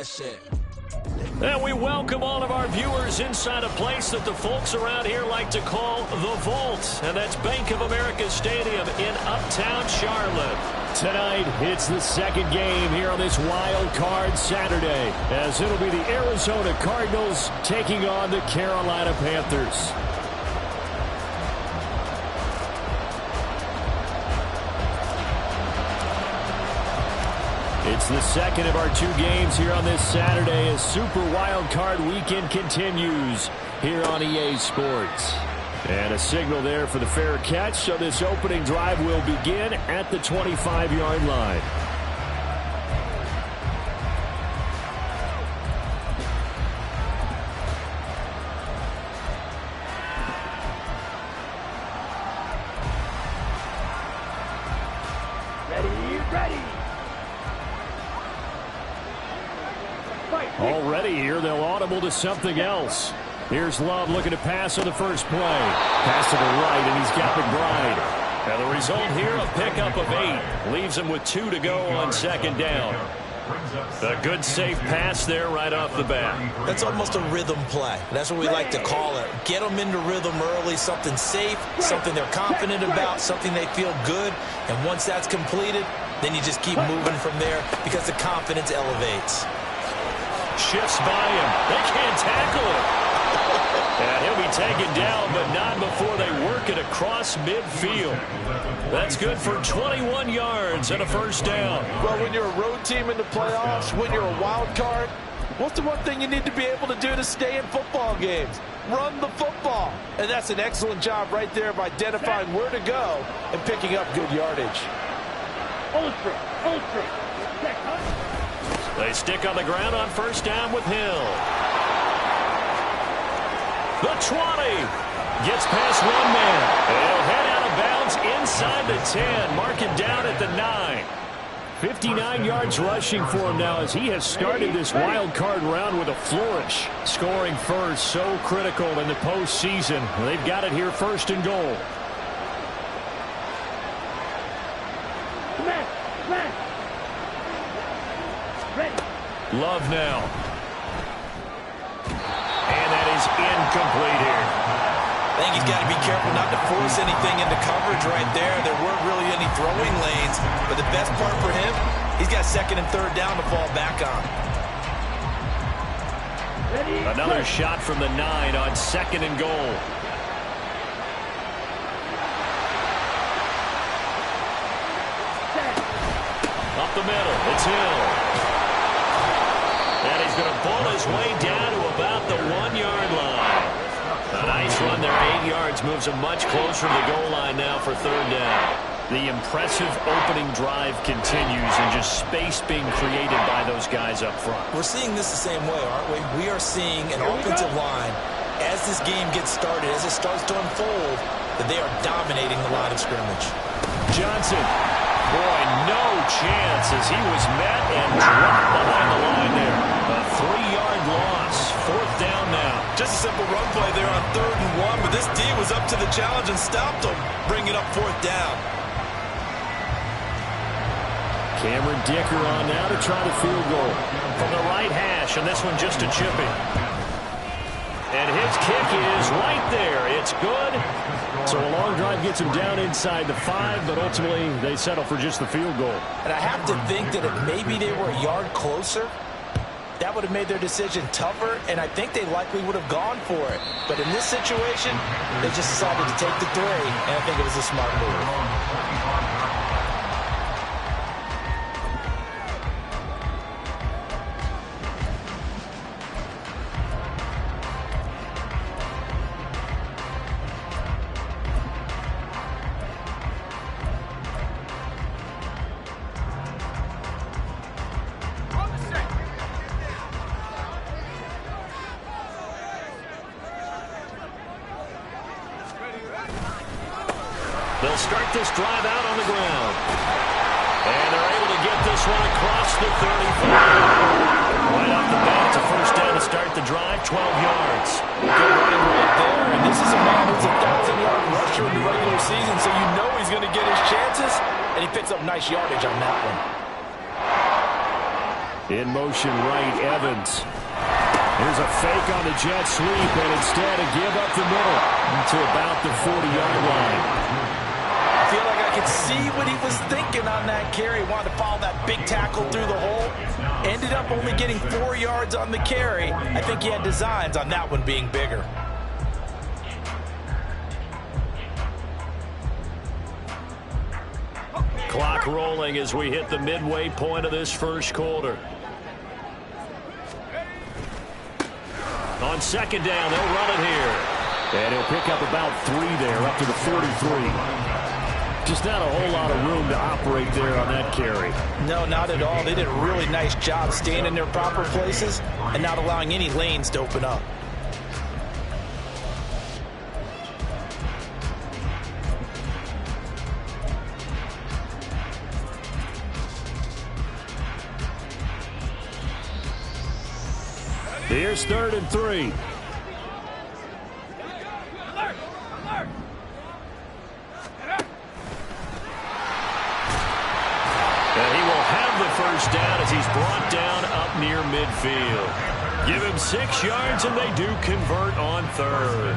that shit. And we welcome all of our viewers inside a place that the folks around here like to call the Vault. And that's Bank of America Stadium in Uptown Charlotte. Tonight, it's the second game here on this Wild Card Saturday, as it'll be the Arizona Cardinals taking on the Carolina Panthers. It's the second of our two games here on this Saturday as Super Wild Card Weekend continues here on EA Sports. And a signal there for the fair catch, so this opening drive will begin at the 25-yard line. Already here, they'll audible to something else. Here's Love looking to pass on the first play. Pass to the right, and he's got McBride. Now the result here, a pickup of 8. Leaves him with 2 to go on second down. A good, safe pass there right off the bat. That's almost a rhythm play. That's what we like to call it. Get them into rhythm early, something safe, something they're confident about, something they feel good. And once that's completed, then you just keep moving from there because the confidence elevates. Shifts by him. They can't tackle him. And he'll be taken down, but not before they work it across midfield. That's good for 21 yards and a first down. Well, when you're a road team in the playoffs, when you're a wild card, what's the one thing you need to be able to do to stay in football games? Run the football. And that's an excellent job right there of identifying where to go and picking up good yardage. They stick on the ground on first down with Hill. The 20 gets past one man. They'll head out of bounds inside the 10. Mark him down at the 9. 59 yards rushing for him now as he has started this wild card round with a flourish. Scoring first, so critical in the postseason. They've got it here first and goal. Love now. And that is incomplete here. I think he's got to be careful not to force anything into coverage right there. There weren't really any throwing lanes. But the best part for him, he's got second and third down to fall back on. Another shot from the 9 on second and goal. Up the middle, it's Hill. And he's going to pull his way down to about the 1-yard line. A nice run there, 8 yards, moves him much closer to the goal line now for third down. The impressive opening drive continues and just space being created by those guys up front. We're seeing this the same way, aren't we? We are seeing an offensive line, as this game gets started, as it starts to unfold, that they are dominating the line of scrimmage. Johnson. Boy, no chance as he was met and dropped behind the line there. A 3-yard loss. Fourth down now. Just a simple run play there on 3rd and 1, but this D was up to the challenge and stopped him, bringing up 4th down. Cameron Dicker on now to try the field goal. From the right hash, and this one just a chipping. And his kick is right there. It's good. So a long drive gets him down inside the 5, but ultimately they settle for just the field goal. And I have to think that if maybe they were a yard closer, that would have made their decision tougher, and I think they likely would have gone for it. But in this situation, they just decided to take the 3, and I think it was a smart move. They'll start this drive out on the ground. And they're able to get this one across the 35. Right off the bat, it's a first down to start the drive, 12 yards. Good running right there. And this is a man who's a 1,000-yard rusher in the regular season, so you know he's going to get his chances, and he picks up nice yardage on that one. In motion right, Evans. Here's a fake on the jet sweep, and instead a give up the middle to about the 40-yard line. I feel like I could see what he was thinking on that carry. Wanted to follow that big tackle through the hole. Ended up only getting 4 yards on the carry. I think he had designs on that one being bigger. Clock rolling as we hit the midway point of this first quarter. On second down, they'll run it here. And he'll pick up about 3 there, up to the 43. Just not a whole lot of room to operate there on that carry. No, not at all. They did a really nice job staying in their proper places and not allowing any lanes to open up. Here's 3rd and 3. And he will have the first down as he's brought down up near midfield. Give him 6 yards and they do convert on 3rd.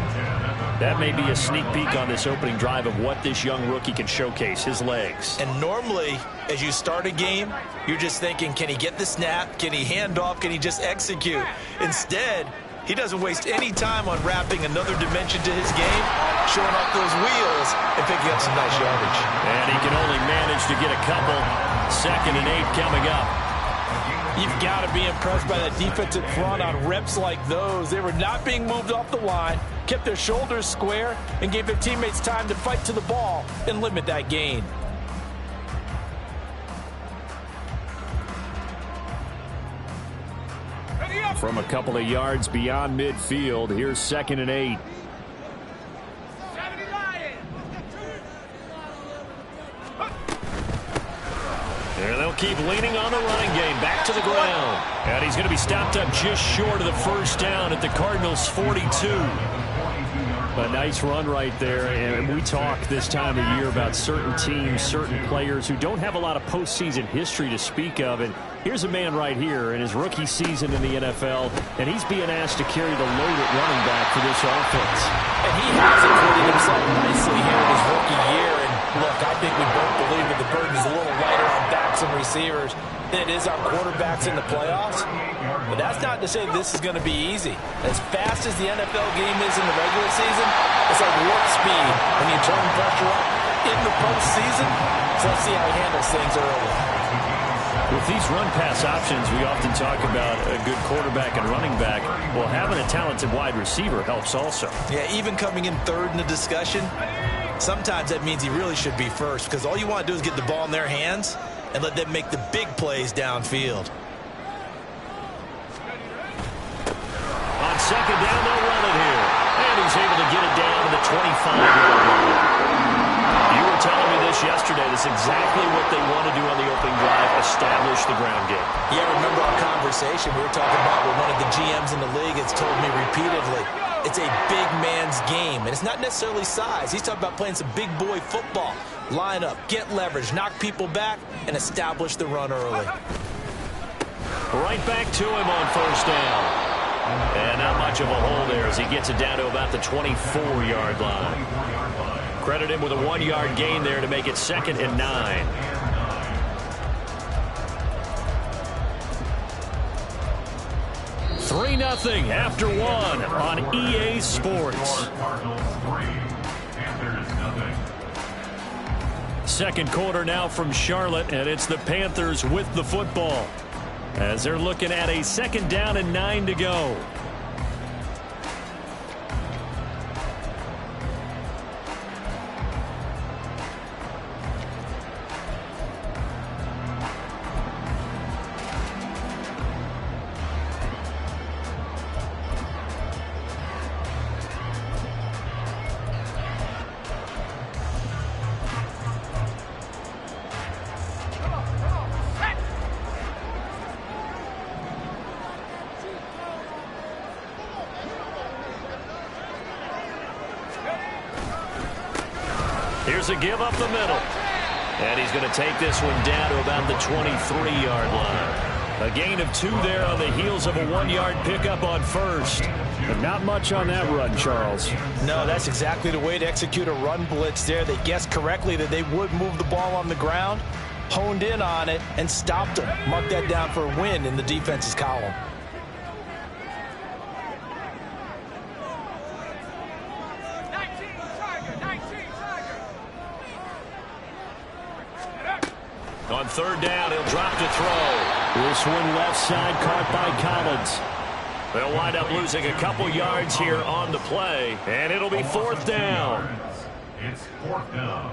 That may be a sneak peek on this opening drive of what this young rookie can showcase, his legs. And normally, as you start a game, you're just thinking, can he get the snap? Can he hand off? Can he just execute? Instead, he doesn't waste any time on wrapping another dimension to his game, showing off those wheels and picking up some nice yardage. And he can only manage to get a couple. 2nd and 8 coming up. You've got to be impressed by that defensive front on reps like those. They were not being moved off the line, kept their shoulders square, and gave their teammates time to fight to the ball and limit that gain. From a couple of yards beyond midfield, here's 2nd and 8. And they'll keep leaning on the running game. Back to the ground. And he's going to be stopped up just short of the first down at the Cardinals' 42. A nice run right there. And we talk this time of year about certain teams, certain players who don't have a lot of postseason history to speak of. And here's a man right here in his rookie season in the NFL, and he's being asked to carry the load at running back for this offense. And he has acquitted himself nicely here in his rookie year. And look, I think we both believe that the burden is a little lighter on backs and receivers than it is on quarterbacks in the playoffs. But that's not to say this is going to be easy. As fast as the NFL game is in the regular season, it's like warp speed when you turn pressure up in the postseason. So let's see how he handles things early. With these run-pass options, we often talk about a good quarterback and running back. Well, having a talented wide receiver helps also. Yeah, even coming in 3rd in the discussion, sometimes that means he really should be first, because all you want to do is get the ball in their hands and let them make the big plays downfield. On 2nd down, they'll run it here. And he's able to get it down to the 25-yard line. You were telling me this yesterday. This is exactly what they want to do on the opening drive, establish the ground game. Yeah, remember our conversation we were talking about with one of the GMs in the league has told me repeatedly, it's a big man's game. And it's not necessarily size. He's talking about playing some big boy football. Line up, get leverage, knock people back, and establish the run early. Right back to him on 1st down. And not much of a hole there as he gets it down to about the 24-yard line. Credit him with a 1-yard gain there to make it 2nd and 9. Three 3-0 after 1 on EA Sports. Second quarter now from Charlotte, and it's the Panthers with the football as they're looking at a 2nd down and 9 to go. Here's a give up the middle. And he's going to take this one down to about the 23-yard line. A gain of 2 there on the heels of a 1-yard pickup on first. But not much on that run, Charles. No, that's exactly the way to execute a run blitz there. They guessed correctly that they would move the ball on the ground, honed in on it, and stopped them. Mark that down for a win in the defense's column. On 3rd down, he'll drop to throw. This one left side caught by Collins. They'll wind up losing a couple yards here on the play, and it'll be 4th down. It's 4th down.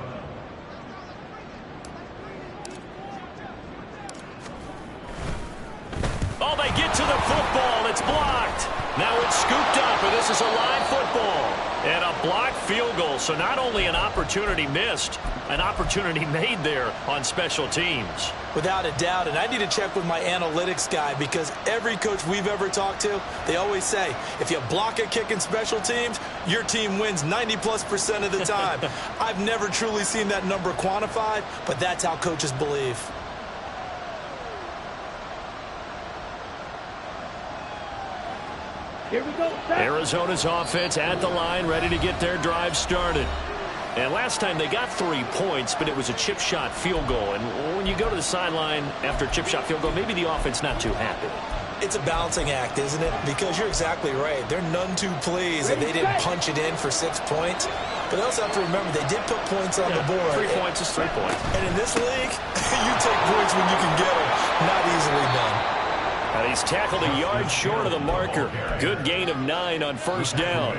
Oh, they get to the football. It's blocked. Now it's scooped up, and this is a live football. And a blocked field goal, so not only an opportunity missed, an opportunity made there on special teams. Without a doubt, and I need to check with my analytics guy because every coach we've ever talked to, they always say, if you block a kick in special teams, your team wins 90+% of the time. I've never truly seen that number quantified, but that's how coaches believe. Here we go. Arizona's offense at the line, ready to get their drive started. And last time they got 3 points, but it was a chip shot field goal. And when you go to the sideline after a chip shot field goal, maybe the offense not too happy. It's a balancing act, isn't it? Because you're exactly right. They're none too pleased that they didn't punch it in for 6 points. But they also have to remember they did put points on the board. 3 points is 3 points. And in this league, you take points when you can get them. Not easily done. And he's tackled a yard short of the marker. Good gain of 9 on 1st down.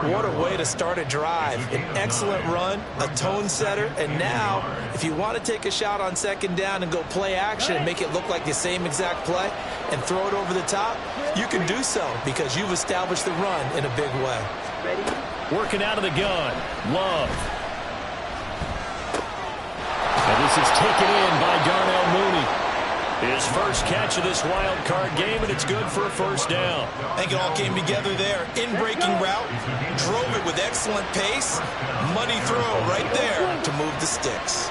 What a way to start a drive. An excellent run, a tone setter, and now, if you want to take a shot on 2nd down and go play action and make it look like the same exact play and throw it over the top, you can do so because you've established the run in a big way. Working out of the gun. Love. And this is taken in by Darnell Mooney. His first catch of this wild card game, and it's good for a 1st down. I think it all came together there. In-breaking route, drove it with excellent pace. Money throw right there to move the sticks.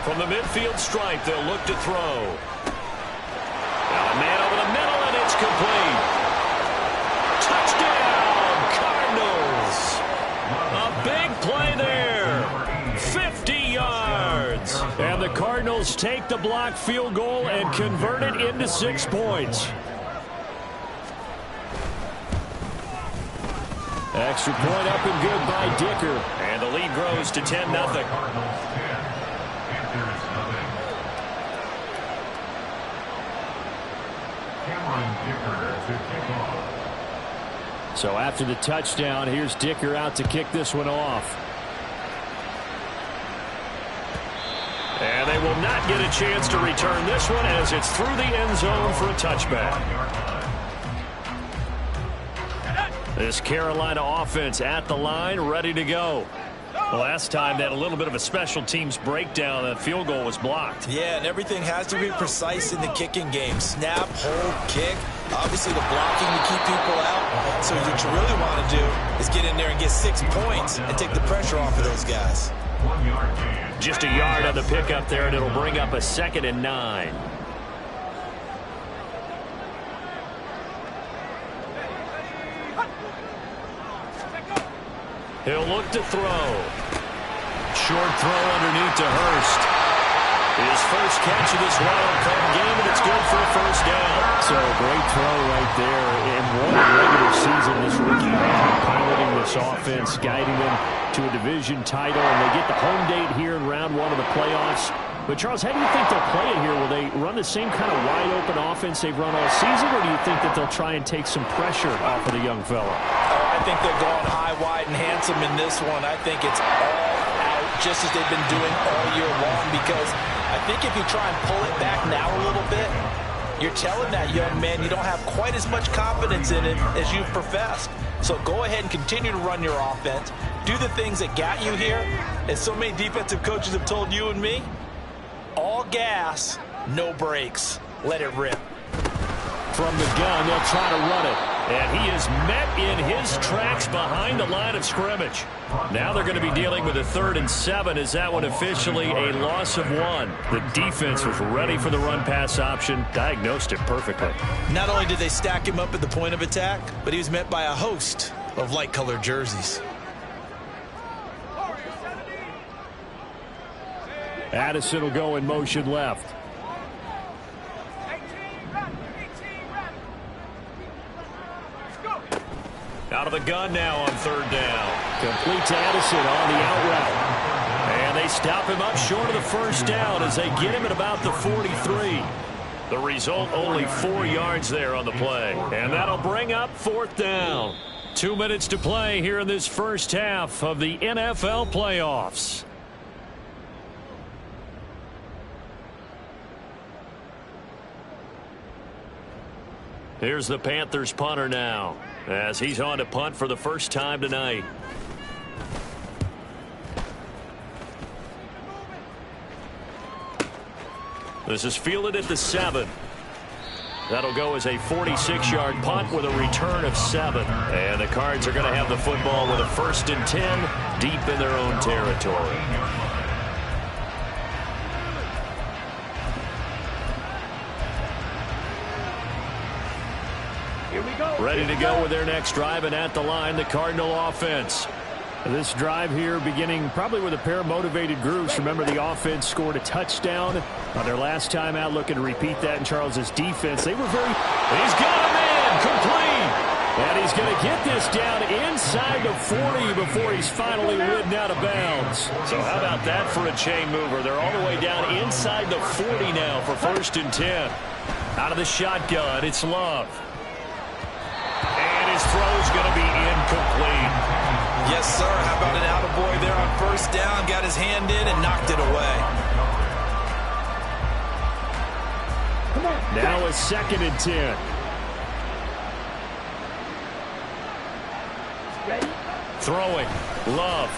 From the midfield stripe, they'll look to throw. Now a man over the middle, and it's complete. Touchdown, Cardinals. A big play there. 50 yards. And the Cardinals take the blocked field goal and convert it into 6 points. Extra point up and good by Dicker. And the lead grows to 10-0. So after the touchdown, here's Dicker out to kick this one off. And they will not get a chance to return this one as it's through the end zone for a touchback. This Carolina offense at the line, ready to go. Last time, they had a little bit of a special teams breakdown. That field goal was blocked. Yeah, and everything has to be precise in the kicking game. Snap, hold, kick. Obviously, the blocking to keep people out. So what you really want to do is get in there and get 6 points and take the pressure off of those guys. Just a yard on the pickup there, and it'll bring up a 2nd and 9. He'll look to throw. Short throw underneath to Hurst. His first catch of this wild card game, and it's good for a 1st down. So a great throw right there. And what a regular season this rookie had, piloting this offense, guiding them to a division title, and they get the home date here in round 1 of the playoffs. But, Charles, how do you think they'll play it here? Will they run the same kind of wide-open offense they've run all season, or do you think that they'll try and take some pressure off of the young fella? I think they're going high, wide, and handsome in this one. I think it's all out, just as they've been doing all year long, because I think if you try and pull it back now a little bit, you're telling that young man you don't have quite as much confidence in it as you've professed. So go ahead and continue to run your offense. Do the things that got you here. As so many defensive coaches have told you and me, all gas, no brakes. Let it rip. From the gun, they'll try to run it. And he is met in his tracks behind the line of scrimmage. Now they're going to be dealing with a 3rd and 7. Is that one officially a loss of 1? The defense was ready for the run-pass option, diagnosed it perfectly. Not only did they stack him up at the point of attack, but he was met by a host of light-colored jerseys. Addison will go in motion left. Out of the gun now on 3rd down. Complete to Addison on the out route. And they stop him up short of the 1st down as they get him at about the 43. The result, only 4 yards there on the play. And that'll bring up 4th down. 2 minutes to play here in this first half of the NFL playoffs. Here's the Panthers punter now, as he's on to punt for the first time tonight. This is fielded at the 7. That'll go as a 46-yard punt with a return of 7. And the Cards are going to have the football with a 1st and 10 deep in their own territory. Ready to go with their next drive, and at the line, the Cardinal offense. This drive here beginning probably with a pair of motivated groups. Remember, the offense scored a touchdown on their last time out, looking to repeat that in Charles's defense. They were very... He's got him in, complete. And he's going to get this down inside the 40 before he's finally ridden out of bounds. So how about that for a chain mover? They're all the way down inside the 40 now for 1st and 10. Out of the shotgun, it's Love. And his throw's going to be incomplete. Yes, sir. How about an attaboy there on 1st down? Got his hand in and knocked it away. Now a 2nd and 10. Throwing. Love.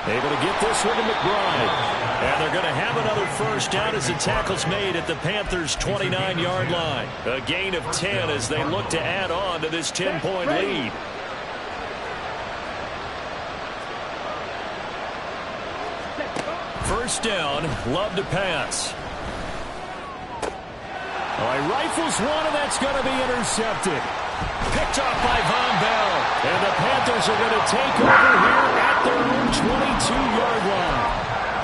Able to get this one to McBride. And they're going to have another 1st down as the tackle's made at the Panthers' 29-yard line. A gain of 10 as they look to add on to this 10-point lead. First down, Love to pass. Oh, he rifles one, and that's going to be intercepted. Picked off by Von Bell. And the Panthers are going to take over here at their own 22-yard line.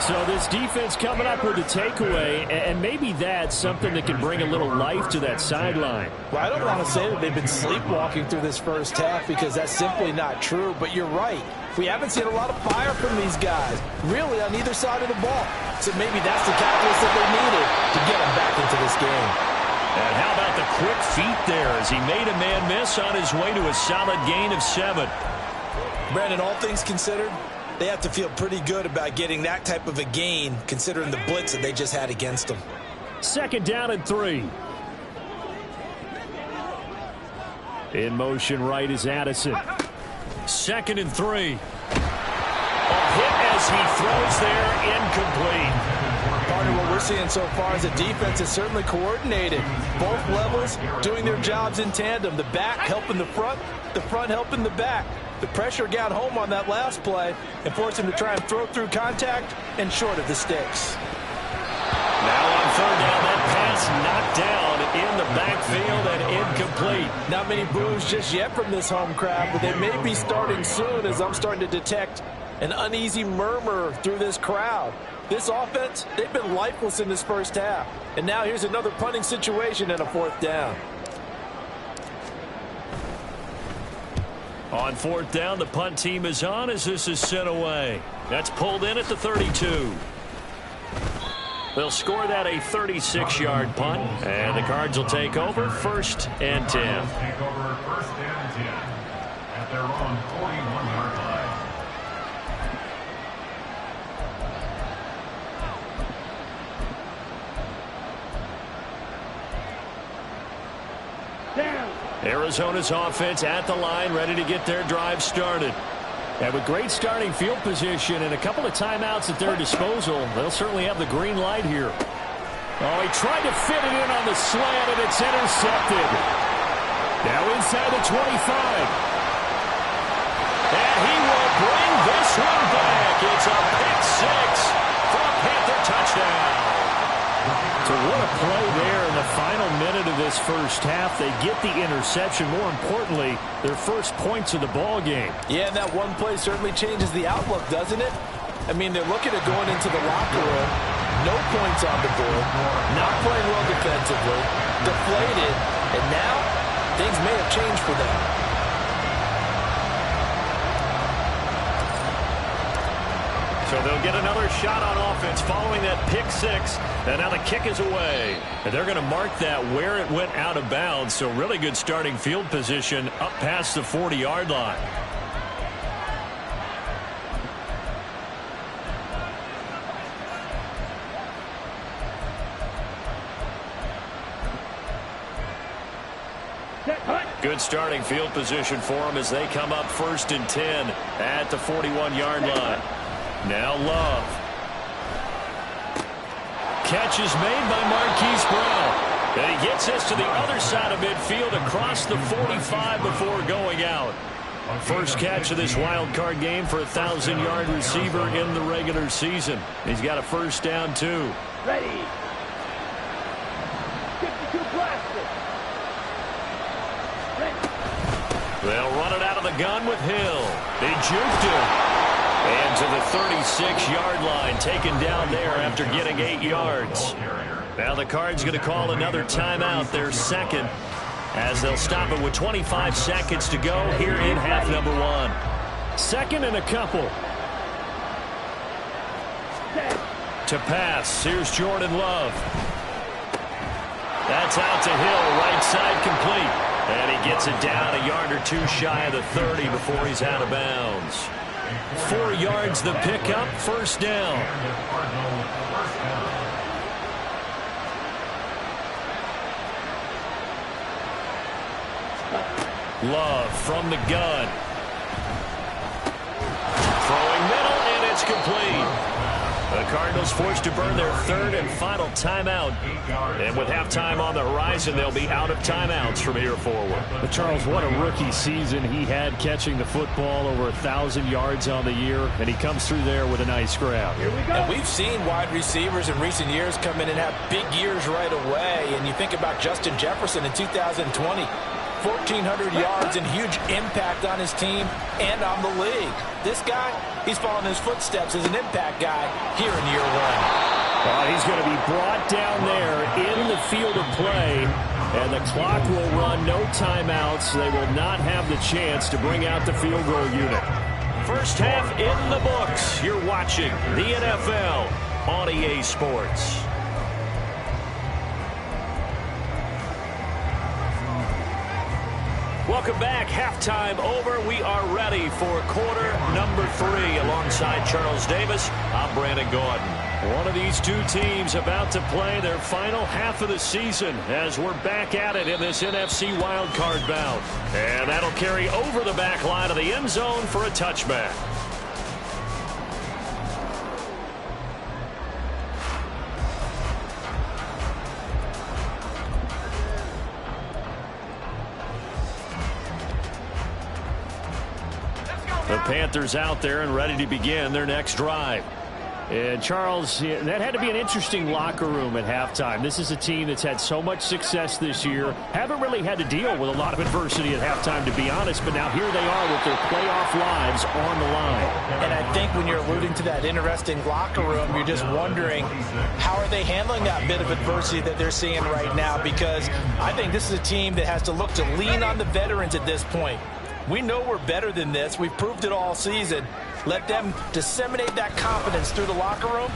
So this defense coming up with a takeaway, and maybe that's something that can bring a little life to that sideline. Well, I don't want to say that they've been sleepwalking through this first half because that's simply not true, but you're right. We haven't seen a lot of fire from these guys, really, on either side of the ball. So maybe that's the catalyst that they needed to get them back into this game. And how about the quick feet there as he made a man miss on his way to a solid gain of 7. Brandon, all things considered, they have to feel pretty good about getting that type of a gain considering the blitz that they just had against them. 2nd down and 3. In motion right is Addison. 2nd and 3. A hit as he throws there, incomplete. Partner, what we're seeing so far is the defense is certainly coordinated. Both levels doing their jobs in tandem. The back helping the front helping the back. The pressure got home on that last play and forced him to try and throw through contact and short of the sticks. Now on 3rd down, that pass knocked down in the backfield and incomplete. Not many boos just yet from this home crowd, but they may be starting soon as I'm starting to detect an uneasy murmur through this crowd. This offense, they've been lifeless in this first half. And now here's another punting situation and a 4th down. On 4th down, the punt team is on as this is sent away. That's pulled in at the 32. They'll score that a 36-yard punt, and the Cards will take over 1st and 10. Take over 1st and 10 at their own 41-yard line. Arizona's offense at the line, ready to get their drive started. And with great starting field position and a couple of timeouts at their disposal, they'll certainly have the green light here. Oh, he tried to fit it in on the slant, and it's intercepted. Now inside the 25. And he will bring this one back. It's a pick six for a Panther touchdown. So what a play there in the final minute of this first half. They get the interception. More importantly, their first points of the ball game. Yeah, and that one play certainly changes the outlook, doesn't it? I mean, they're looking at going into the locker room. No points on the board. Not playing well defensively. Deflated. And now, things may have changed for them. So they'll get another shot on offense following that pick six. And now the kick is away. And they're going to mark that where it went out of bounds. So really good starting field position up past the 40-yard line. Good starting field position for them as they come up 1st and 10 at the 41-yard line. Now Love. Catch is made by Marquise Brown. And he gets us to the other side of midfield across the 45 before going out. First catch of this wild card game for a 1,000-yard receiver in the regular season. He's got a first down, too. Ready. 52 blaster. They'll run it out of the gun with Hill. They juked him. And to the 36-yard line, taken down there after getting 8 yards. Now the Cards going to call another timeout, their second, as they'll stop it with 25 seconds to go here in half number 1. Second and a couple. To pass, here's Jordan Love. That's out to Hill, right side complete. And he gets it down a yard or two shy of the 30 before he's out of bounds. 4 yards the pickup, first down. Love from the gun. Throwing middle, and it's complete. The Cardinals forced to burn their third and final timeout. And with halftime on the horizon, they'll be out of timeouts from here forward. But Charles, what a rookie season he had catching the football, over 1,000 yards on the year, and he comes through there with a nice grab. Here we go. And we've seen wide receivers in recent years come in and have big years right away. And you think about Justin Jefferson in 2020. 1,400 yards and huge impact on his team and on the league. This guy, he's following his footsteps as an impact guy here in year 1. He's going to be brought down there in the field of play, and the clock will run, no timeouts. They will not have the chance to bring out the field goal unit. First half in the books. You're watching the NFL on EA Sports. Welcome back. Halftime over. We are ready for quarter number 3. Alongside Charles Davis, I'm Brandon Gordon. One of these two teams about to play their final half of the season as we're back at it in this NFC wildcard bout. And that'll carry over the back line of the end zone for a touchback. The Panthers out there and ready to begin their next drive. And Charles, that had to be an interesting locker room at halftime. This is a team that's had so much success this year. Haven't really had to deal with a lot of adversity at halftime, to be honest. But now here they are with their playoff lives on the line. And I think when you're alluding to that interesting locker room, you're just wondering, how are they handling that bit of adversity that they're seeing right now? Because I think this is a team that has to look to lean on the veterans at this point. We know we're better than this. We've proved it all season. Let them disseminate that confidence through the locker room.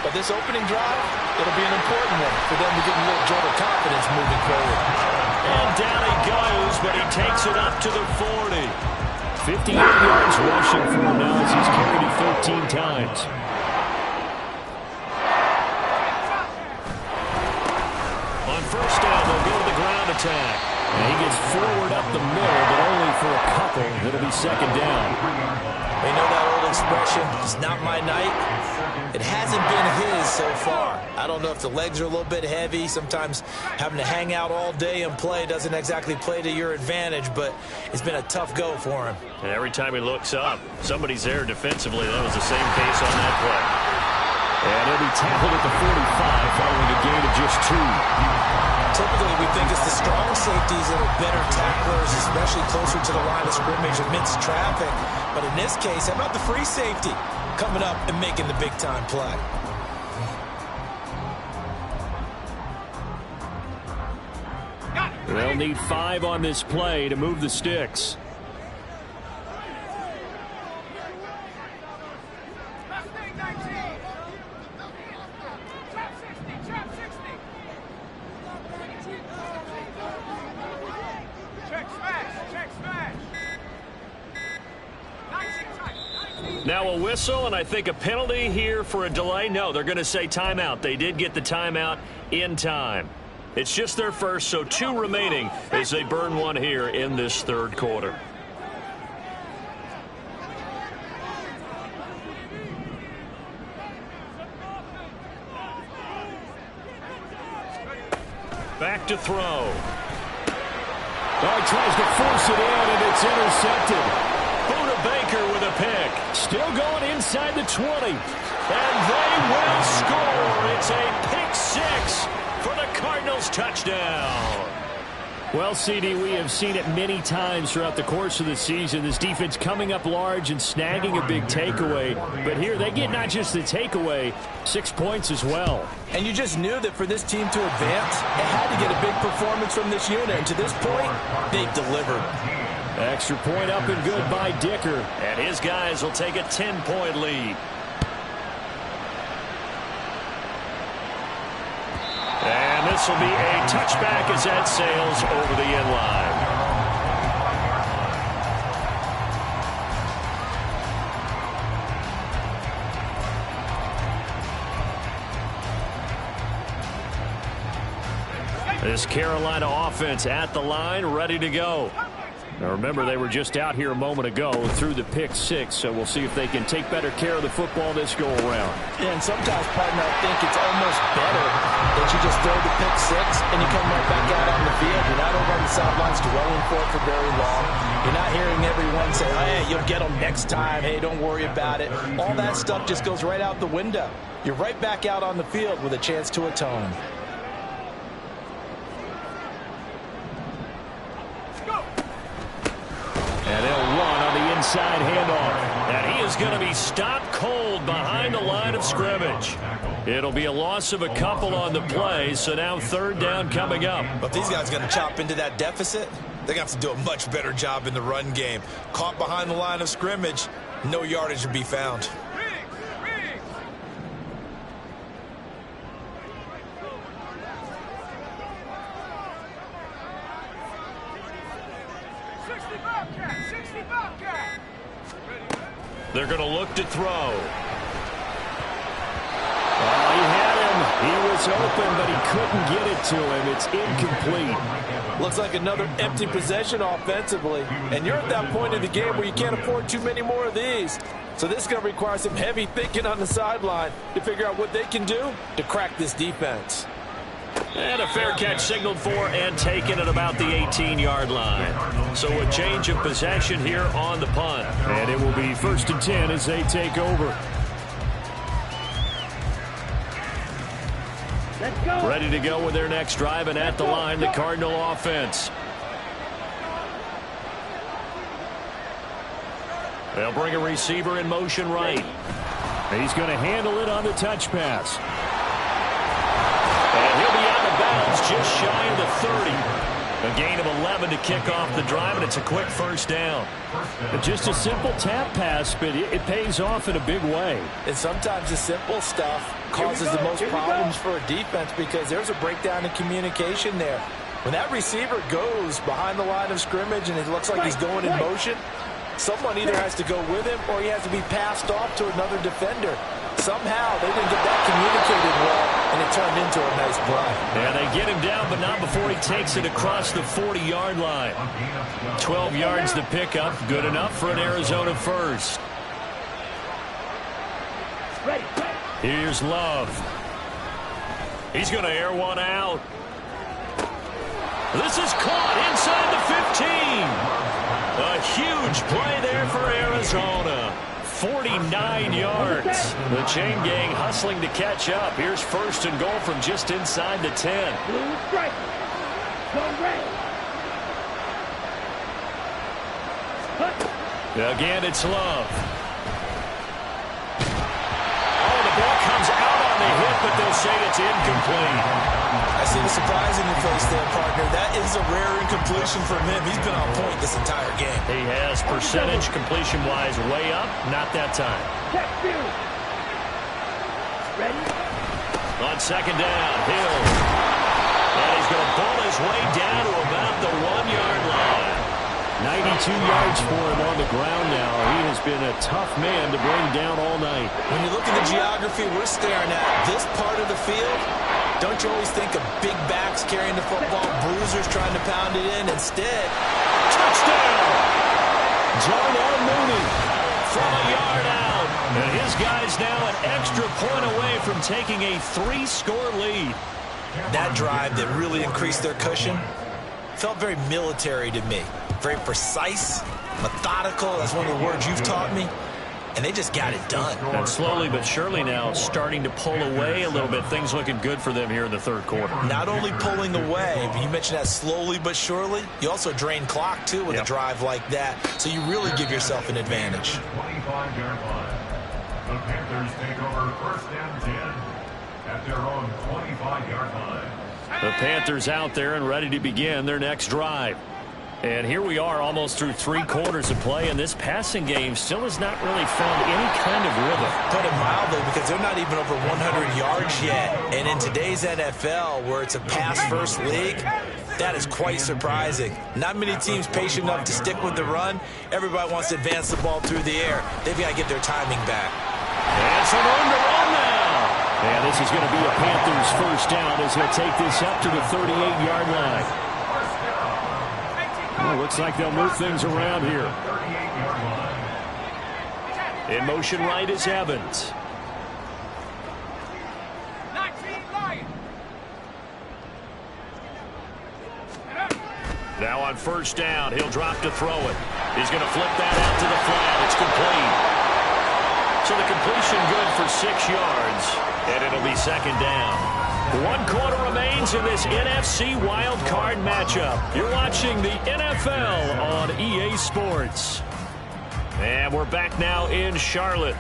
But this opening drive, it'll be an important one for them to get a little jolt of confidence moving forward. And down he goes, but he takes it up to the 40. 58 yards rushing for him now as he's carried it 13 times. On first down, they'll go to the ground attack. And he gets forward up the middle, but only for a couple. It'll be second down. They know that early expression, it's not my night. It hasn't been his so far. I don't know if the legs are a little bit heavy. Sometimes having to hang out all day and play doesn't exactly play to your advantage, but it's been a tough go for him. And every time he looks up, somebody's there defensively. That was the same case on that play. And he'll be tackled at the 45 following a gain of just 2. Typically, we think it's the strong safeties that are better tacklers, especially closer to the line of scrimmage amidst traffic. But in this case, how about the free safety coming up and making the big-time play? They'll need 5 on this play to move the sticks. Now a whistle, and I think a penalty here for a delay. No, they're going to say timeout. They did get the timeout in time. It's just their first, so 2 remaining as they burn one here in this third quarter. Back to throw. He tries to force it in, and it's intercepted. Buda Baker with a pick. Still going inside the 20. And they will score. It's a pick 6 for the Cardinals touchdown. Well, CD, we have seen it many times throughout the course of the season. This defense coming up large and snagging a big takeaway. But here they get not just the takeaway, 6 points as well. And you just knew that for this team to advance, it had to get a big performance from this unit. And to this point, they've delivered. Extra point up and good by Dicker. And his guys will take a 10-point lead. And this will be a touchback as that sails over the end line. This Carolina offense at the line, ready to go. Now remember, they were just out here a moment ago through the pick 6, so we'll see if they can take better care of the football this go around. Yeah, and sometimes, partner, I think it's almost better that you just throw the pick 6 and you come right back out on the field. You're not over on the sidelines dwelling for very long. You're not hearing everyone say, hey, you'll get them next time. Hey, don't worry about it. All that stuff just goes right out the window. You're right back out on the field with a chance to atone. And they'll run on the inside handoff. And he is going to be stopped cold behind the line of scrimmage. It'll be a loss of a couple on the play, so now third down coming up. But these guys are going to chop into that deficit. They're going to have to do a much better job in the run game. Caught behind the line of scrimmage, no yardage to be found. They're going to look to throw. He had him. He was open, but he couldn't get it to him. It's incomplete. Looks like another empty possession offensively. And you're at that point in the game where you can't afford too many more of these. So this is going to require some heavy thinking on the sideline to figure out what they can do to crack this defense. And a fair catch signaled for and taken at about the 18-yard line. So a change of possession here on the punt. And it will be 1st and 10 as they take over. Let's go. Ready to go with their next drive, and at the line, the Cardinal offense. They'll bring a receiver in motion right. He's going to handle it on the touch pass. And he'll be out of bounds just shy of the 30. A gain of 11 to kick off the drive, and it's a quick first down. Just a simple tap pass, but it pays off in a big way. And sometimes the simple stuff causes the most problems for a defense because there's a breakdown in communication there. When that receiver goes behind the line of scrimmage and it looks like he's going in motion, someone either has to go with him or he has to be passed off to another defender. Somehow they didn't get that communicated well, and it turned into a nice play. And they get him down, but not before he takes it across the 40-yard line. 12 yards to pick up, good enough for an Arizona first. Here's Love. He's going to air one out. This is caught inside the 15. A huge play there for Arizona. 49 yards. The chain gang hustling to catch up. Here's first and goal from just inside the 10. Again, it's Love. Oh, the ball comes out on the hit, but they'll say it's incomplete. I see the surprise in your face there, partner. That is a rare incompletion from him. He's been on point this entire game. He has percentage completion-wise way up. Not that time. On second down, Hill. And he's going to pull his way down to about the 1-yard line. 92 yards for him on the ground now. He has been a tough man to bring down all night. When you look at the geography we're staring at, this part of the field, don't you always think of big backs carrying the football, bruisers trying to pound it in? Instead, touchdown! Darnell Mooney from a yard out. And his guy's now an extra point away from taking a 3-score lead. That drive that really increased their cushion felt very military to me. Very precise, methodical. That's one of the words you've taught me. And they just got it done. And slowly but surely now starting to pull away a little bit. Things looking good for them here in the third quarter. Not only pulling away, but you mentioned that slowly but surely. You also drain clock, too, with a drive like that. So you really give yourself an advantage. 25-yard line. The Panthers take over first and 10 at their own 25-yard line. The Panthers out there and ready to begin their next drive. And here we are almost through 3 quarters of play, and this passing game still has not really found any kind of rhythm. Put it mildly, because they're not even over 100 yards yet. And in today's NFL, where it's a pass-first league, that is quite surprising. Not many teams patient enough to stick with the run. Everybody wants to advance the ball through the air. They've got to get their timing back. And some room to run now. And this is going to be a Panthers first down as he'll take this up to the 38-yard line. Well, looks like they'll move things around here. In motion right is Evans. Now on first down, he'll drop to throw it. He's going to flip that out to the flat. It's complete. So the completion good for 6 yards, and it'll be second down. 1 quarter remains in this NFC Wild Card matchup. You're watching the NFL on EA Sports. And we're back now in Charlotte.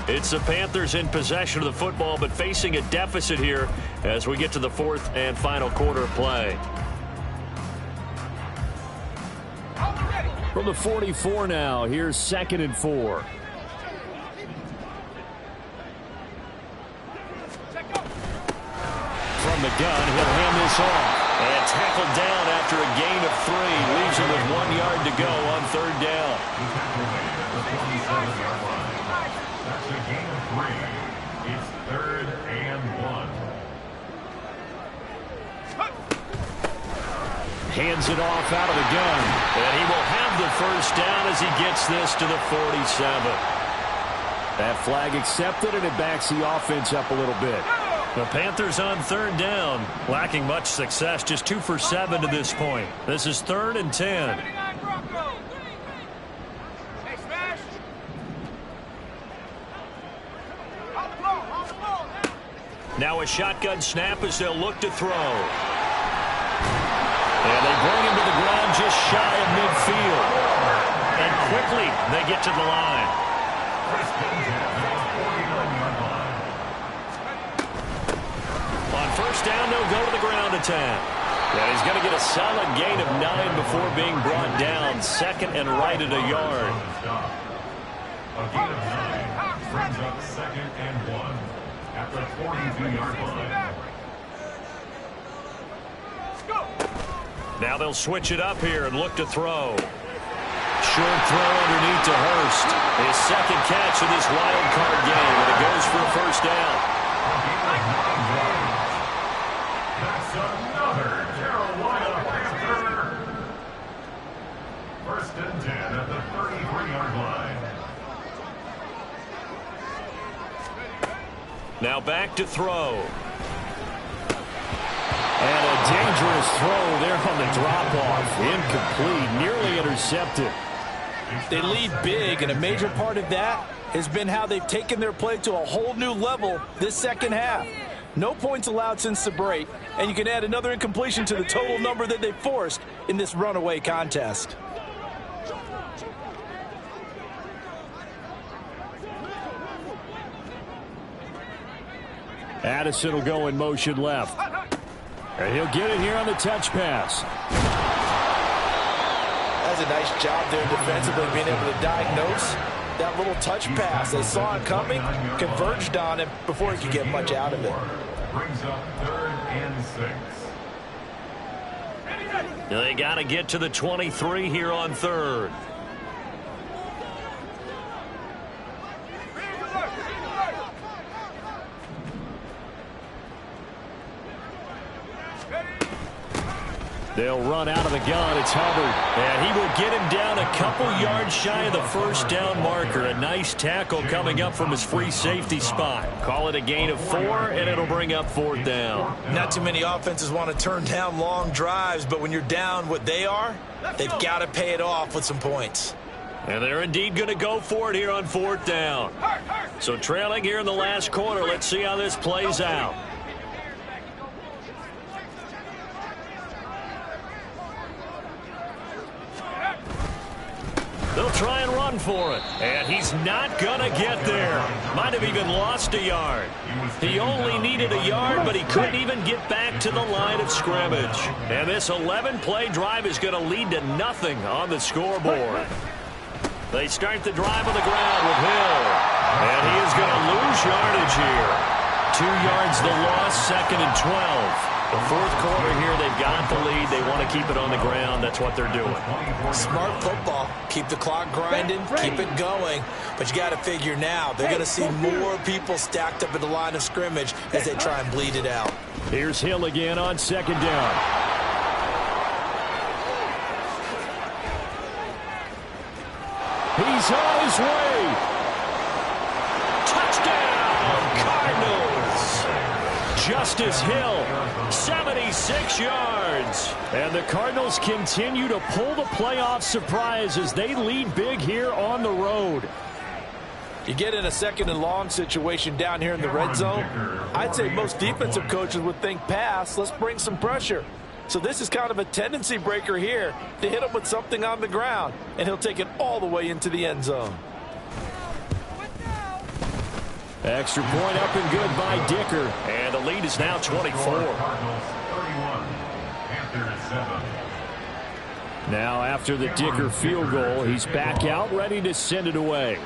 It's the Panthers in possession of the football, but facing a deficit here as we get to the 4th and final quarter of play. From the 44 now, here's 2nd and 4. From the gun, he'll hand this off. And tackled down after a gain of 3. Leaves him with 1 yard to go on third down. That's a gain of 3. It's 3rd and 1. Hands it off out of the gun. And he will have the first down as he gets this to the 47. That flag accepted, and it backs the offense up a little bit. The Panthers on third down, lacking much success, just 2 for 7 to this point. This is 3rd and 10. Now a shotgun snap as they'll look to throw. And they bring him to the ground just shy of midfield. And quickly they get to the line. On first down, they'll go to the ground attack. And he's going to get a solid gain of 9 before being brought down. 2nd and right at a yard. A gain of 9 brings up 2nd and 1 at the 42-yard line. Now they'll switch it up here and look to throw. Short throw underneath to Hurst. His 2nd catch of this wild card game, and it goes for a first down. That's another Carolina Panther. 1st and 10 at the 33-yard line. Now back to throw. And a dangerous throw there on the drop-off. Incomplete, nearly intercepted. They lead big, and a major part of that has been how they've taken their play to a whole new level this second half. No points allowed since the break, and you can add another incompletion to the total number that they forced in this runaway contest. Addison will go in motion left. And he'll get it here on the touch pass. That's a nice job there defensively, being able to diagnose that little touch pass. They saw it coming, converged on him before he could get much out of it. Brings up 3rd and 6. They got to get to the 23 here on 3rd. They'll run out of the gun. It's Hubbard. And he will get him down a couple yards shy of the first down marker. A nice tackle coming up from his free safety spot. Call it a gain of 4, and it'll bring up 4th down. Not too many offenses want to turn down long drives, but when you're down what they are, they've got to pay it off with some points. And they're indeed going to go for it here on 4th down. So trailing here in the last quarter, let's see how this plays out. They'll try and run for it. And he's not going to get there. Might have even lost a yard. He only needed a yard, but he couldn't even get back to the line of scrimmage. And this 11-play drive is going to lead to nothing on the scoreboard. They start the drive on the ground with Hill. And he is going to lose yardage here. 2 yards the loss, 2nd and 12. The 4th quarter here, they've got the lead. They want to keep it on the ground. That's what they're doing. Smart football. Keep the clock grinding, keep it going. But you got to figure now, they're going to see more people stacked up at the line of scrimmage as they try and bleed it out. Here's Hill again on 2nd down. He's on his way. Touchdown, Cardinals. Justice Hill, 76 yards. And the Cardinals continue to pull the playoff surprise as they lead big here on the road. You get in a 2nd and long situation down here in the red zone, I'd say most defensive coaches would think pass, let's bring some pressure. So this is kind of a tendency breaker here to hit him with something on the ground, and he'll take it all the way into the end zone. Extra point up and good by Dicker. And the lead is now 24. Now after the Dicker field goal, he's back out ready to send it away.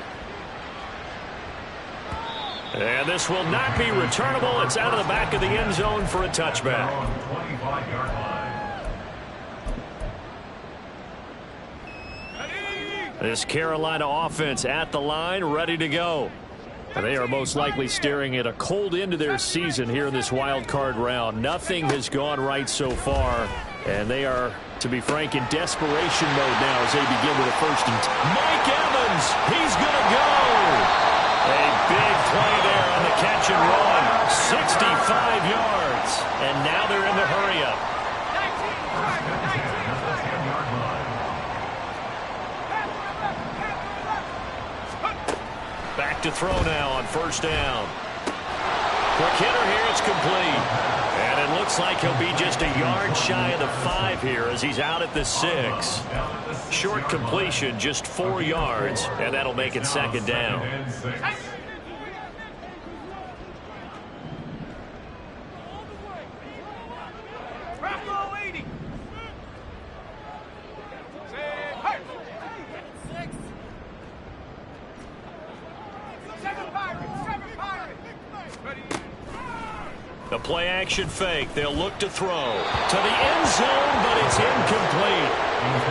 And this will not be returnable. It's out of the back of the end zone for a touchback. This Carolina offense at the line, ready to go. And they are most likely staring at a cold end to their season here in this wild card round. Nothing has gone right so far, and they are, to be frank, in desperation mode now as they begin with a 1st and 10. Mike Evans, he's going to go. A big play there on the catch and run. 65 yards, and now they're in the hurry-up. Back to throw now on 1st down. Quick hitter here, it's complete. And it looks like he'll be just a yard shy of the 5 here as he's out at the 6. Short completion, just 4 yards, and that'll make it 2nd down. The play action fake. They'll look to throw to the end zone, but it's incomplete.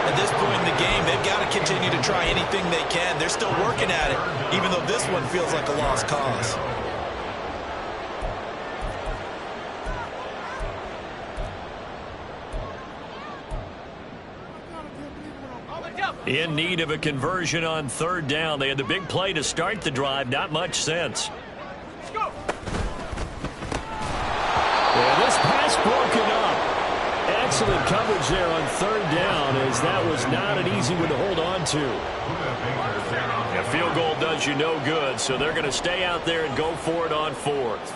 At this point in the game, they've got to continue to try anything they can. They're still working at it, even though this one feels like a lost cause. In need of a conversion on 3rd down. They had the big play to start the drive. Not much sense. there on third down, as that was not an easy one to hold on to. A field goal does you no good, so they're going to stay out there and go for it on fourth.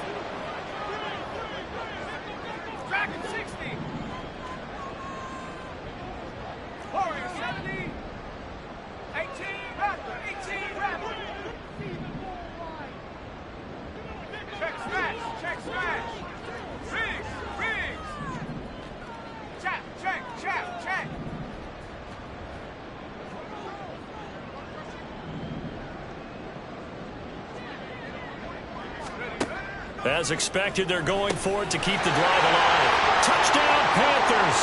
As expected, they're going for it to keep the drive alive. Touchdown, Panthers!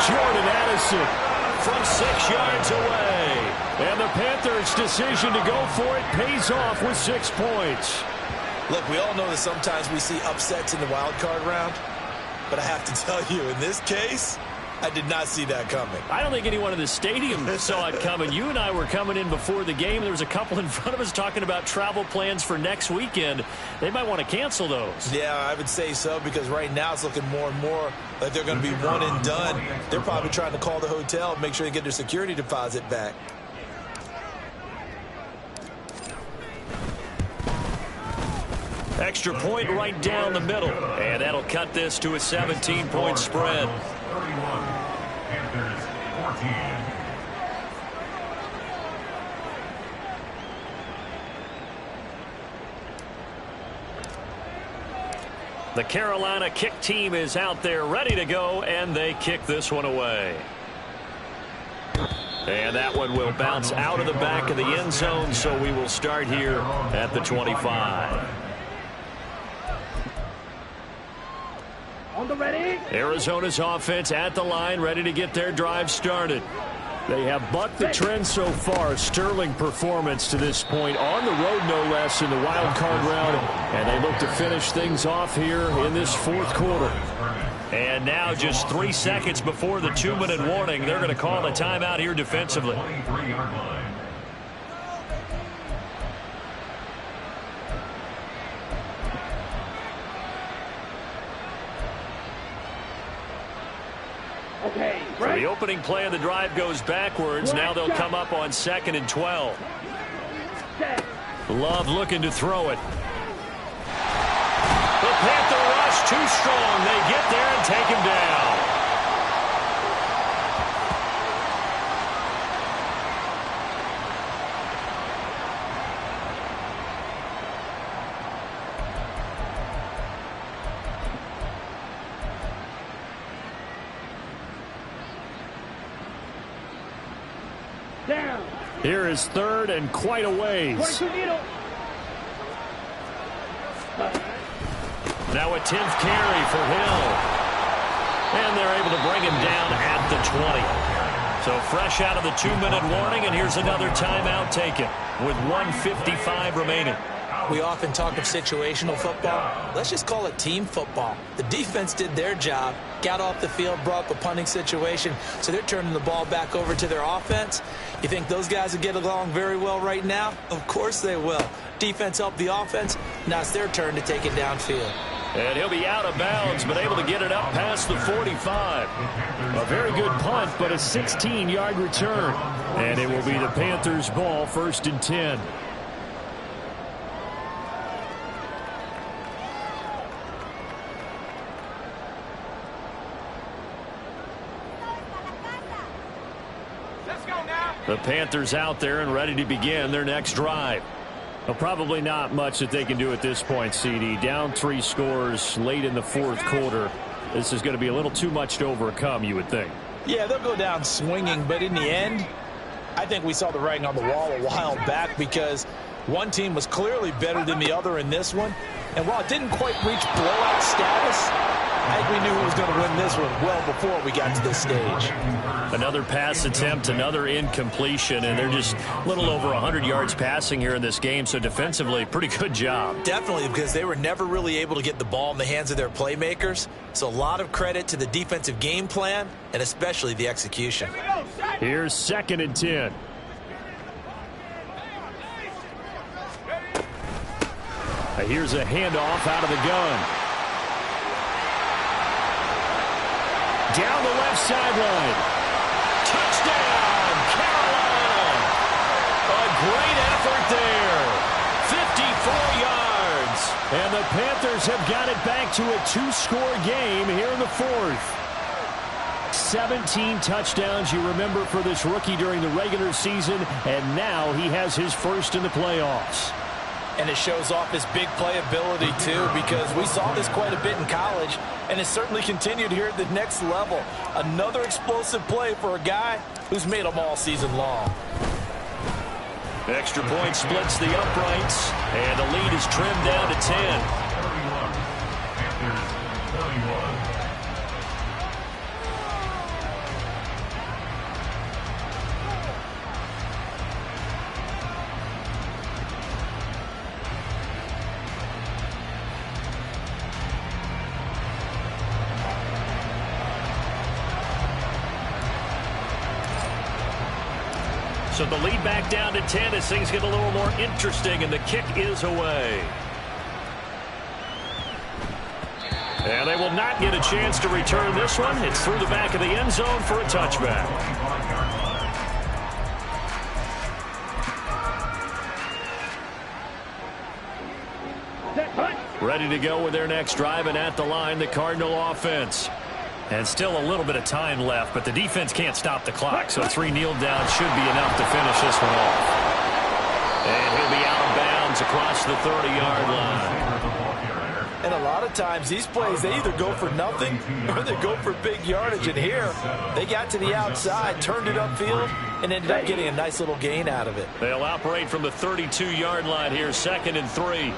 Jordan Addison from 6 yards away. And the Panthers' decision to go for it pays off with 6 points. Look, we all know that sometimes we see upsets in the wild card round. But I have to tell you, in this case, I did not see that coming. I don't think anyone in the stadium saw it coming. You and I were coming in before the game. There was a couple in front of us talking about travel plans for next weekend. They might want to cancel those. Yeah, I would say so, because right now it's looking more and more like they're going to be one and done. They're probably trying to call the hotel and make sure they get their security deposit back. Extra point right down the middle. And that'll cut this to a 17-point spread. 31, Panthers 14. The Carolina kick team is out there ready to go, and they kick this one away. And that one will bounce out of the back of the end zone, so we will start here at the 25. On the ready. Arizona's offense at the line, ready to get their drive started. They have bucked the trend so far. Sterling performance to this point, on the road no less, in the wild card round, and they look to finish things off here in this fourth quarter. And now just 3 seconds before the 2-minute warning, they're going to call a timeout here defensively. 23-yard line. Okay, So the opening play of the drive goes backwards. Now they'll come up on 2nd and 12. Love looking to throw it. The Panther rush too strong. They get there and take him down. down. Here is 3rd and quite a ways. 22 needle. Now a 10th carry for Hill. And they're able to bring him down at the 20. So fresh out of the 2-minute warning, and here's another timeout taken with 1:55 remaining. We often talk of situational football. Let's just call it team football. The defense did their job, got off the field, brought up a punting situation, so they're turning the ball back over to their offense. You think those guys will get along very well right now? Of course they will. Defense helped the offense. Now it's their turn to take it downfield. And he'll be out of bounds, but able to get it up past the 45. A very good punt, but a 16-yard return. And it will be the Panthers' ball, 1st and 10. The Panthers out there and ready to begin their next drive. Well, probably not much that they can do at this point, CD. Down 3 scores late in the 4th quarter. This is going to be a little too much to overcome, you would think. Yeah, they'll go down swinging, but in the end, I think we saw the writing on the wall a while back, because one team was clearly better than the other in this one. And while it didn't quite reach blowout status, I think we knew who was going to win this one well before we got to this stage. Another pass attempt, another incompletion, and they're just a little over 100 yards passing here in this game, so defensively, pretty good job. Definitely, because they were never really able to get the ball in the hands of their playmakers. So a lot of credit to the defensive game plan, and especially the execution. Here's 2nd and 10. Here's a handoff out of the gun. Down the left sideline. Touchdown, Carolina. A great effort there. 54 yards. And the Panthers have got it back to a 2-score game here in the fourth. 17 touchdowns, you remember, for this rookie during the regular season, and now he has his first in the playoffs. And it shows off his big playability, too, because we saw this quite a bit in college, and it certainly continued here at the next level. Another explosive play for a guy who's made them all season long. Extra point splits the uprights, and the lead is trimmed down to 10. So the lead back down to 10 as things get a little more interesting, and the kick is away. And they will not get a chance to return this one. It's through the back of the end zone for a touchback. Ready to go with their next drive, and at the line, the Cardinal offense. And still a little bit of time left, but the defense can't stop the clock, so 3 kneel downs should be enough to finish this one off. And he'll be out of bounds across the 30-yard line. And a lot of times these plays, they either go for nothing or they go for big yardage. And here, they got to the outside, turned it upfield, and ended up getting a nice little gain out of it. They'll operate from the 32-yard line here, 2nd and 3.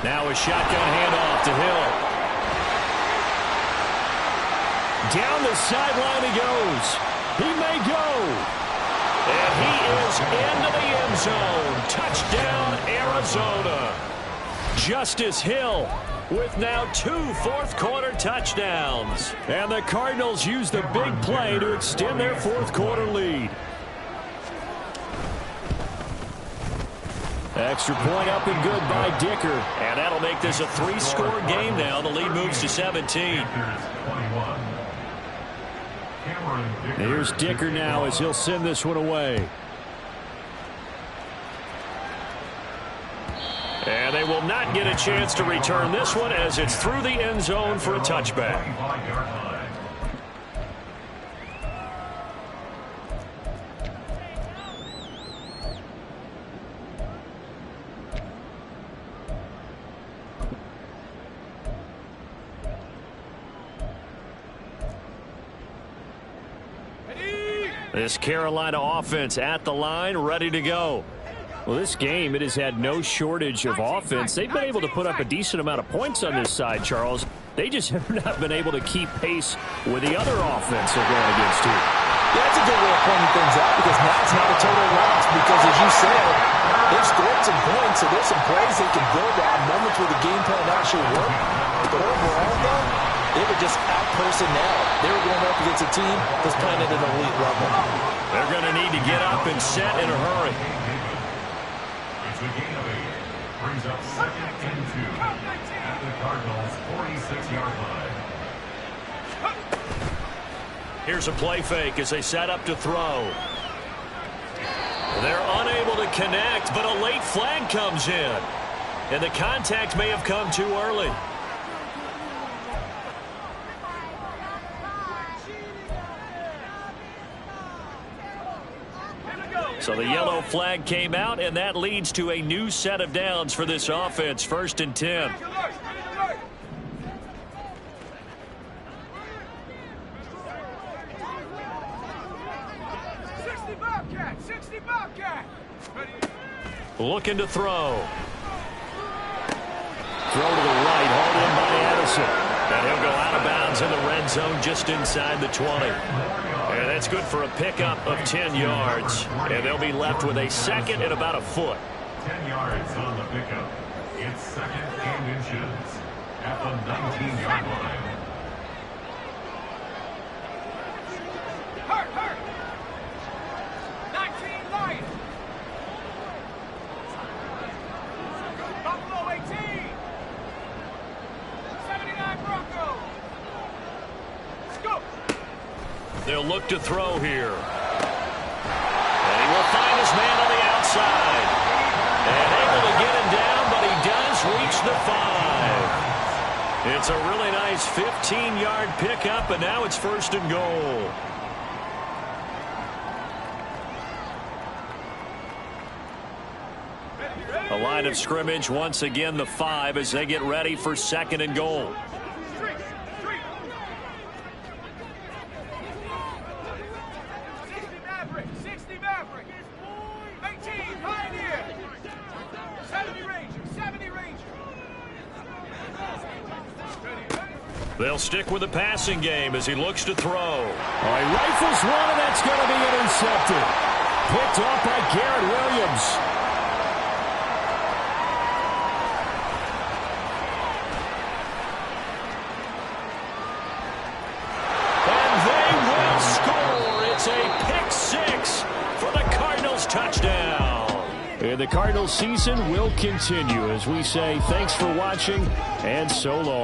Now a shotgun handoff to Hill. Down the sideline he goes. He may go. And he is into the end zone. Touchdown, Arizona. Justice Hill with now 2 fourth-quarter touchdowns. And the Cardinals use the big play to extend their fourth-quarter lead. Extra point up and good by Dicker. And that'll make this a 3-score game now. The lead moves to 17. Here's Dicker now as he'll send this one away. And they will not get a chance to return this one as it's through the end zone for a touchback. This Carolina offense at the line, ready to go. Well, this game, it has had no shortage of offense. They've been able to put up a decent amount of points on this side, Charles. They just have not been able to keep pace with the other offense they're going against, too. Yeah, that's a good way of pointing things out, because now it's not a total loss, because as you said, they've scored some points, so there's some plays they can build on, moments where the game plan actually worked. But overall, though, they were just out-personnel. They were going up against a team that's playing at an elite level. They're going to need to get up and set in a hurry. It's a gain of 8. Brings up 2nd and 2 at the Cardinals' 46-yard line. Here's a play fake as they set up to throw. They're unable to connect, but a late flag comes in. And the contact may have come too early. So the yellow flag came out, and that leads to a new set of downs for this offense. 1st and 10. Looking to throw. Throw to the right, hauled in by Addison. And he'll go out of bounds in the red zone just inside the 20. And that's good for a pickup of 10 yards. And they'll be left with a 2nd and about a foot. 10 yards on the pickup. It's 2nd and inches at the 19-yard line. Hurt! 19 Lions! Buffalo 18! 79 Broncos! They'll look to throw here. And he will find his man on the outside. And able to get him down, but he does reach the 5. It's a really nice 15-yard pickup, and now it's 1st and goal. A line of scrimmage, once again, the 5 as they get ready for 2nd and goal. They'll stick with the passing game as he looks to throw. Oh, he rifles one, and that's going to be intercepted. Picked off by Garrett Williams. And they will score. It's a pick 6 for the Cardinals touchdown. And the Cardinals season will continue as we say thanks for watching and so long.